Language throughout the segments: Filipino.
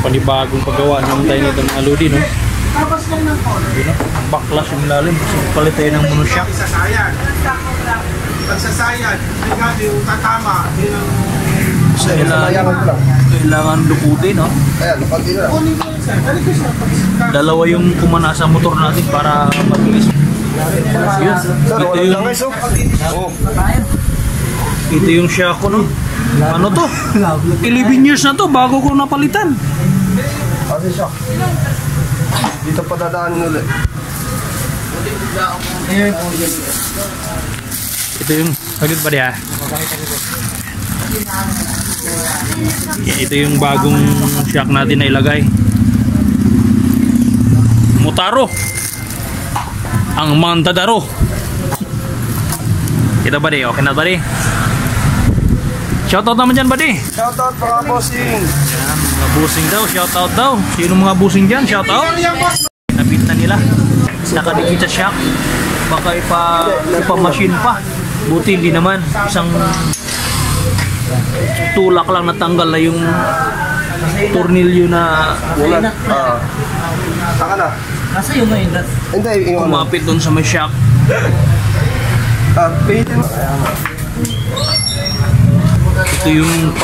Panibagong paggawa naman tayo nito mga lodi, no? Backlash yung lalim. Palit tayo ng monoshock. Pagsasayad, yung tatama, kailangan lukutin, no? Dalawa yung kumana sa motor natin para mabilis. Ito yung shock ko, no? Ano to? 11 years na to bago ko napalitan. Dito pa dadaanin ulit. Ito yung saglit pa diya. Ito yung bagong shock natin na ilagay. Motaro. Ang Mandadaro. Ito ba di? Okay na ba di? Shoutout naman dyan ba di? Shoutout mga bossing. Yan, mga bossing daw. Shoutout daw. Sino mga bossing dyan? Shoutout. Nabit na nila. Nakadikit sa shock. Baka ipa-machine pa. Buti hindi naman. Isang tulak lang natanggal na yung tornilyo na wala. Saka na. Nasa yung ngayon? Hindi, kumapit doon sa may shock. Pihitin mo. Ito yung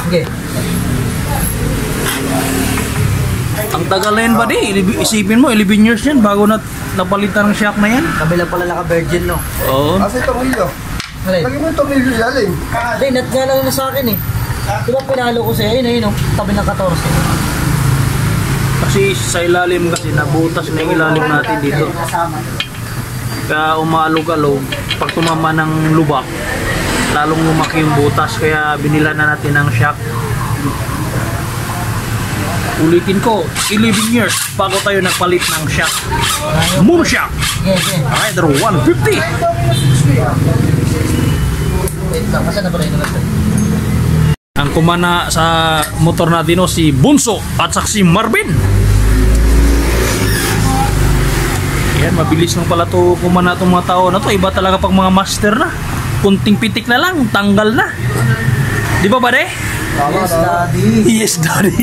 okay. Ang tagal na yan ba di? Isipin mo, 11 years yan bago napalitan ng shock na yan. Kabila pala naka-virgin, no? Oo. Kasi tornilyo. Lagi mo yung tornilyo ilalim. Hindi, nat nga lang na sa akin eh. Diba pinalo ko sa'yo, yun, no? Tabi ng 14. Kasi sa ilalim kasi nabutas na yung ilalim natin dito. Kaya umaalog-alog, pag tumama ng lubak, lalong lumaki yung butas. Kaya binila na natin ng shock. Ulitin ko, 11 years bago tayo nagpalit ng shock. Moon shock! Rider 150! Wait lang, kasi na ba rin naman? Ang kumana sa motor natin, no, si Bunso at saka si Marvin. Yan, mabilis lang pala to kumana itong mga tao na to. Iba talaga pag mga master na. Kunting pitik na lang, tanggal na. Di ba ba de? Yes, daddy. Yes, daddy.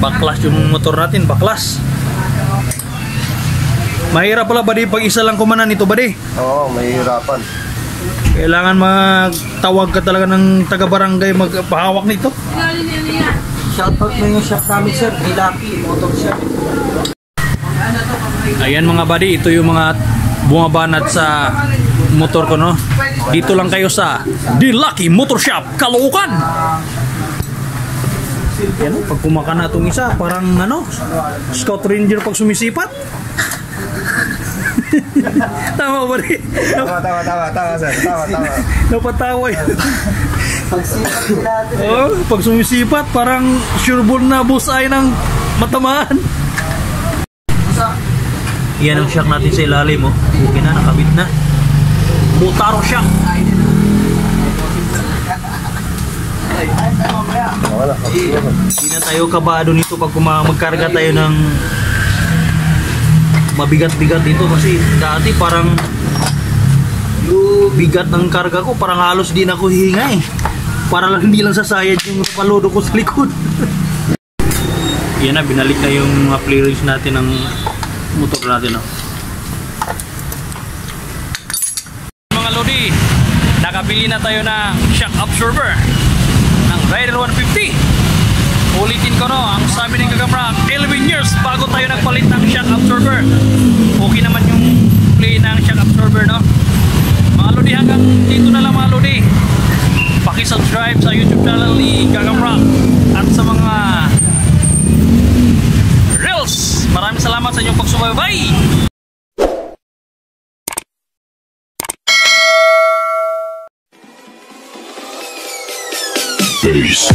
Backlash yung motor natin, backlash. Mahirap pala ba de pag isa lang kumana nito ba de? Oo, mahihirapan. Kailangan magtawag ka talaga ng taga-barangay magpahawak nito. Shoutout mo yung shop namin, sir. Dilaki, motor shop. Ayan mga buddy, ito yung mga bumabanat sa motor ko, no? Dito lang kayo sa Dilaki Motor Shop, Caloocan. Yan, pag kumaka na itong isa, parang ano, Scout Ranger pag sumisipat. Tama ba rin? Tama, sir. Tama. Napatawa yun. Pagsipat natin. Oh, pag sumisipat, parang sureball na bullseye ng matamaan. Yan ang shock natin sa ilalim, oh. Okay na, nakabit na. Motaro shock. Hindi na tayo kabado nito pag magkarga tayo ng mabigat-bigat dito kasi dati parang yung bigat ng karga ko parang halos di na ako hihinga eh. Para lang hindi lang sasayad yung palodo ko sa likod. Yan na, binalik na yung mga clearance natin ng motor natin, oh. Mga lodi, nakabili na tayo ng shock absorber ng Rider 150. Ulitin ko, no, ang sabi ng Gagamra, 11 years bago tayo nagpalit ng shock absorber. Okay naman yung play ng shock absorber, no? Mga lodi, hanggang dito na lang mga lodi. Paki-subscribe sa YouTube channel ni Gagamra at sa mga Reels. Maraming salamat sa inyong pagsubaybay. Peace.